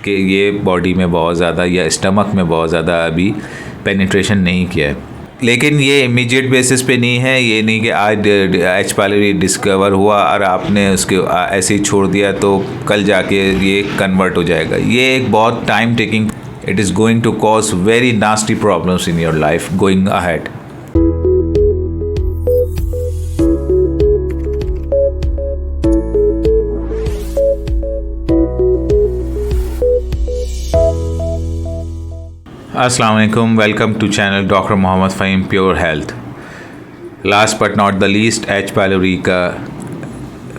कि ये बॉडी में बहुत ज़्यादा या स्टमक में बहुत ज़्यादा अभी पेनिट्रेशन नहीं किया है। लेकिन ये इमीडिएट बेसिस पे नहीं है, ये नहीं कि आज एच पायलोरी डिस्कवर हुआ और आपने उसके ऐसे ही छोड़ दिया तो कल जाके ये कन्वर्ट हो जाएगा। ये एक बहुत time taking, it is going to cause very nasty problems in your life going ahead. अस्सलाम वालेकुम, welcome to channel doctor Mohammad Faheem pure health. Last but not the least, H pylori का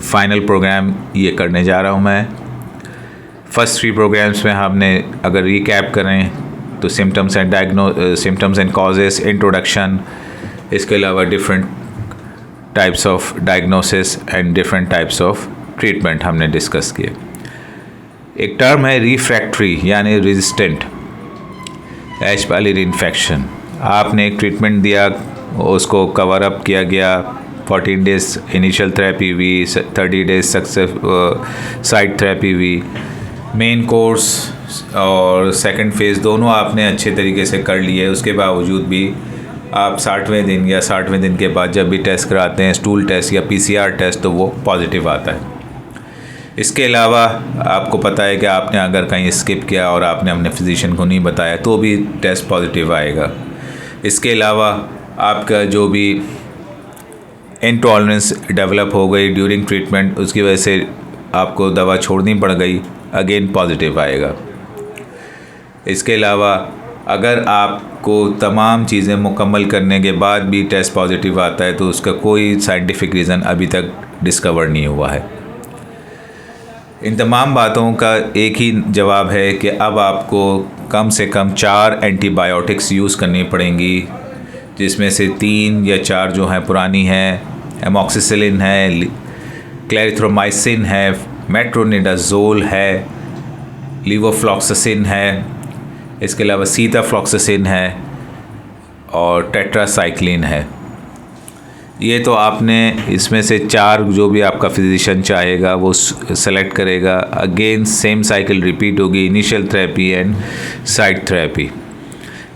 फ़ाइनल प्रोग्राम ये करने जा रहा हूँ मैं। फर्स्ट 3 प्रोग्राम्स में हमने अगर रिकैप करें तो सिम्टम्स एंड कॉजेस, इंट्रोडक्शन, इसके अलावा different types of diagnosis and different types of treatment हमने डिस्कस किए। एक टर्म है रिफ्रैक्टरी यानी रेजिस्टेंट एच पायलोरी इन्फेक्शन। आपने एक ट्रीटमेंट दिया, उसको कवर अप किया गया, 14 डेज़ इनिशियल थेरेपी हुई, 30 डेज़ सक्सेस साइड थेरेपी हुई, मेन कोर्स और सेकंड फेज़ दोनों आपने अच्छे तरीके से कर लिए। उसके बावजूद भी आप 60वें दिन या 60वें दिन के बाद जब भी टेस्ट कराते हैं, स्टूल टेस्ट या PCR टेस्ट, तो वो पॉजिटिव आता है। इसके अलावा आपको पता है कि आपने अगर कहीं स्किप किया और आपने अपने फिजिशियन को नहीं बताया तो भी टेस्ट पॉजिटिव आएगा। इसके अलावा आपका जो भी इंटॉलरेंस डेवलप हो गई ड्यूरिंग ट्रीटमेंट, उसकी वजह से आपको दवा छोड़नी पड़ गई, अगेन पॉजिटिव आएगा। इसके अलावा अगर आपको तमाम चीज़ें मुकम्मल करने के बाद भी टेस्ट पॉजिटिव आता है तो उसका कोई साइंटिफिक रीज़न अभी तक डिस्कवर नहीं हुआ है। इन तमाम बातों का एक ही जवाब है कि अब आपको कम से कम 4 एंटीबायोटिक्स यूज़ करनी पड़ेंगी, जिसमें से 3 या 4 जो हैं पुरानी हैं। एमॉक्सिसिलिन है, क्लेरिथ्रोमाइसिन है, मेट्रोनिडाज़ोल है, लीवोफ्लॉक्सासिन है, इसके अलावा सीताफ्लॉक्सासिन है और टेट्रासाइक्लिन है। ये तो आपने इसमें से 4 जो भी आपका फिजिशियन चाहेगा वो सेलेक्ट करेगा। अगेन सेम साइकिल रिपीट होगी, initial therapy and side therapy.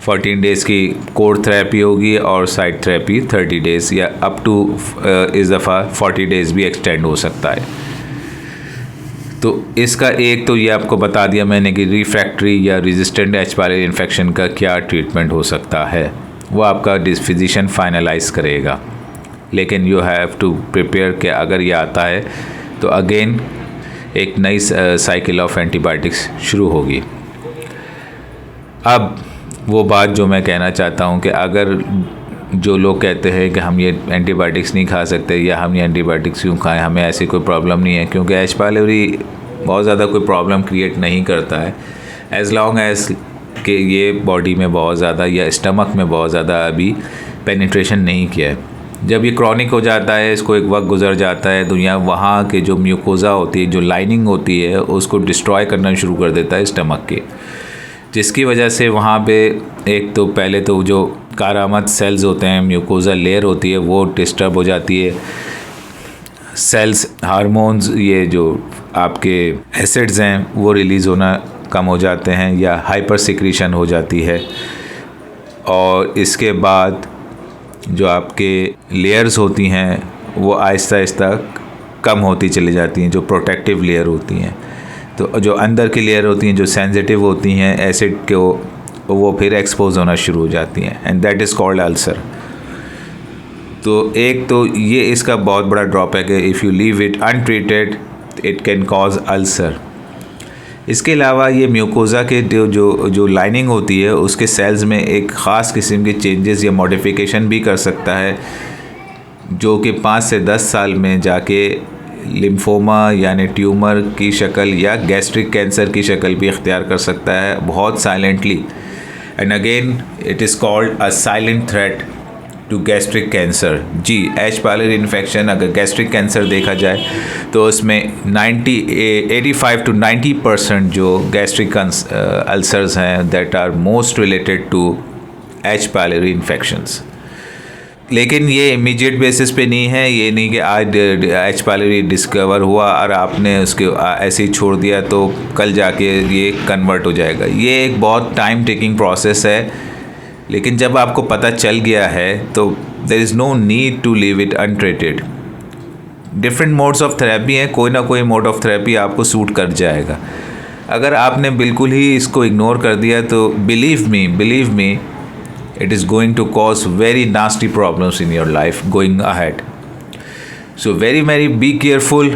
14 days की कोर थेरेपी होगी और साइड थेरेपी 30 डेज़ या अप टू इस दफ़ा 40 डेज़ भी एक्सटेंड हो सकता है। तो इसका एक तो ये आपको बता दिया मैंने कि रिफ्रैक्टरी या रेजिस्टेंट एच पायलोरी इन्फेक्शन का क्या ट्रीटमेंट हो सकता है, वो आपका फिजिशियन फाइनलाइज करेगा। लेकिन यू हैव टू प्रिपेयर कि अगर ये आता है तो अगेन एक नई साइकिल ऑफ एंटीबायोटिक्स शुरू होगी। अब वो बात जो मैं कहना चाहता हूँ कि अगर जो लोग कहते हैं कि हम ये एंटीबायोटिक्स नहीं खा सकते या हम ये एंटीबायोटिक्स क्यों खाएं, हमें ऐसी कोई प्रॉब्लम नहीं है, क्योंकि एच पायलोरी बहुत ज़्यादा कोई प्रॉब्लम क्रिएट नहीं करता है एज़ लॉन्ग एज़ कि ये बॉडी में बहुत ज़्यादा या स्टमक में बहुत ज़्यादा अभी पेनिट्रेशन नहीं किया है। जब ये क्रॉनिक हो जाता है, इसको एक वक्त गुजर जाता है, दुनिया वहाँ के जो म्यूकोज़ा होती है, जो लाइनिंग होती है, उसको डिस्ट्रॉय करना शुरू कर देता है स्टमक के, जिसकी वजह से वहाँ पे एक तो पहले तो जो कारामद सेल्स होते हैं, म्यूकोज़ा लेयर होती है, वो डिस्टर्ब हो जाती है। सेल्स हार्मोन्स, ये जो आपके एसिड्स हैं, वो रिलीज़ होना कम हो जाते हैं या हाइपर सिक्रीशन हो जाती है। और इसके बाद जो आपके लेयर्स होती हैं वो आहिस्ता आहिस्ता कम होती चली जाती हैं, जो प्रोटेक्टिव लेयर होती हैं। तो जो अंदर की लेयर होती हैं, जो सेंसिटिव होती हैं एसिड के, वो फिर एक्सपोज होना शुरू हो जाती हैं and that is called ulcer. तो एक तो ये इसका बहुत बड़ा ड्रॉबैक है, if you leave it untreated it can cause ulcer. इसके अलावा ये म्यूकोज़ा के जो लाइनिंग होती है उसके सेल्स में एक ख़ास किस्म के चेंजेस या मॉडिफिकेशन भी कर सकता है, जो कि 5 से 10 साल में जाके लिम्फोमा यानी ट्यूमर की शक्ल या गैस्ट्रिक कैंसर की शक्ल भी इख्तियार कर सकता है, बहुत silently. And again it is called a silent threat to gastric cancer. जी, एच पायलोरी इन्फेक्शन अगर गैस्ट्रिक कैंसर देखा जाए तो उसमें 85 to 90% जो गैस्ट्रिक अल्सर्स हैं that are most related to H pylori infections. लेकिन ये इमीडिएट बेसिस पे नहीं है, ये नहीं कि आज एच पायलोरी डिस्कवर हुआ और आपने उसके ऐसे ही छोड़ दिया तो कल जाके ये कन्वर्ट हो जाएगा। ये एक बहुत टाइम टेकिंग प्रोसेस है, लेकिन जब आपको पता चल गया है तो there is no need to leave it untreated. Different modes of therapy हैं, कोई ना कोई मोड ऑफ थेरेपी आपको सूट कर जाएगा। अगर आपने बिल्कुल ही इसको इग्नोर कर दिया तो believe me it is going to cause very nasty problems in your life going ahead. So very be careful.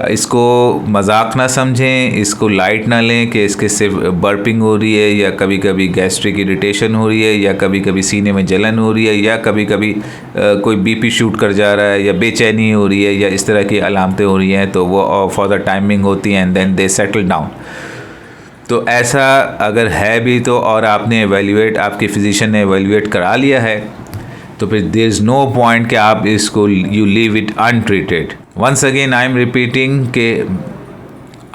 इसको मजाक ना समझें, इसको लाइट ना लें कि इसके सिर्फ बर्पिंग हो रही है या कभी कभी गैस्ट्रिक इरिटेशन हो रही है या कभी कभी सीने में जलन हो रही है या कभी कभी कोई बीपी शूट कर जा रहा है या बेचैनी हो रही है या इस तरह की अलामतें हो रही हैं, तो वो फॉर द टाइमिंग होती हैं and then they settle down. तो ऐसा अगर है भी तो और आपने आपके फिजिशियन ने एवेल्यूएट करा लिया है तो फिर देयर इज़ नो पॉइंट कि आप इसको you leave it untreated. Once again I am repeating कि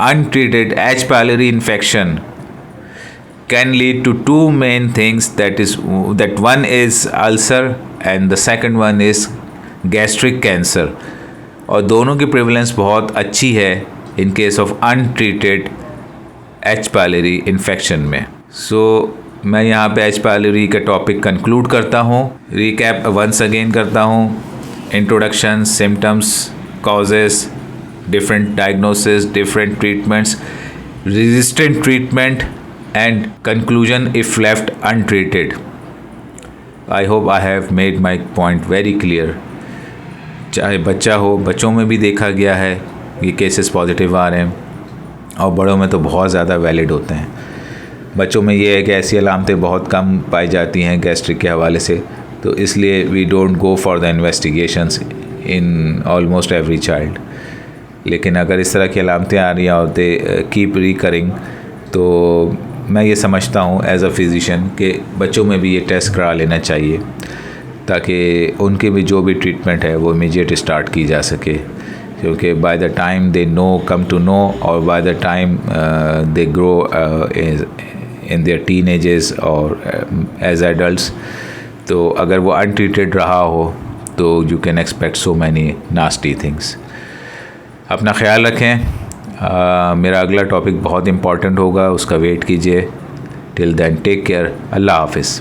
untreated H pylori infection can lead to two main things, that one is ulcer and the second one is gastric cancer, और दोनों की prevalence बहुत अच्छी है in case of untreated H pylori infection में। मैं यहाँ पे एच पायलोरी का टॉपिक कंक्लूड करता हूँ, रिकैप वंस अगेन करता हूँ। Introduction, symptoms, causes, different diagnosis, different treatments, resistant treatment and conclusion if left untreated. I hope I have made my point very clear. चाहे बच्चा हो, बच्चों में भी देखा गया है ये केसेस पॉजिटिव आ रहे हैं और बड़ों में तो बहुत ज़्यादा वैलिड होते हैं। बच्चों में ये है कि ऐसी अलामतें बहुत कम पाई जाती हैं गैस्ट्रिक के हवाले से, तो इसलिए we don't go for the investigations in almost every child. लेकिन अगर इस तरह की अलामतें आ रही हैं और दे कीप रिकरिंग, तो मैं ये समझता हूँ एज अ फिजिशियन कि बच्चों में भी ये टेस्ट करा लेना चाहिए ताकि उनके भी जो भी ट्रीटमेंट है वो इमीडिएट स्टार्ट की जा सके, क्योंकि by the time they come to know और by the time they grow in their teenages और एज एडल्ट्स, तो अगर वो अनट्रीटेड रहा हो तो you can expect so many nasty things. अपना ख्याल रखें। मेरा अगला टॉपिक बहुत इम्पॉर्टेंट होगा, उसका वेट कीजिए। Till then take care. अल्लाह हाफिज़।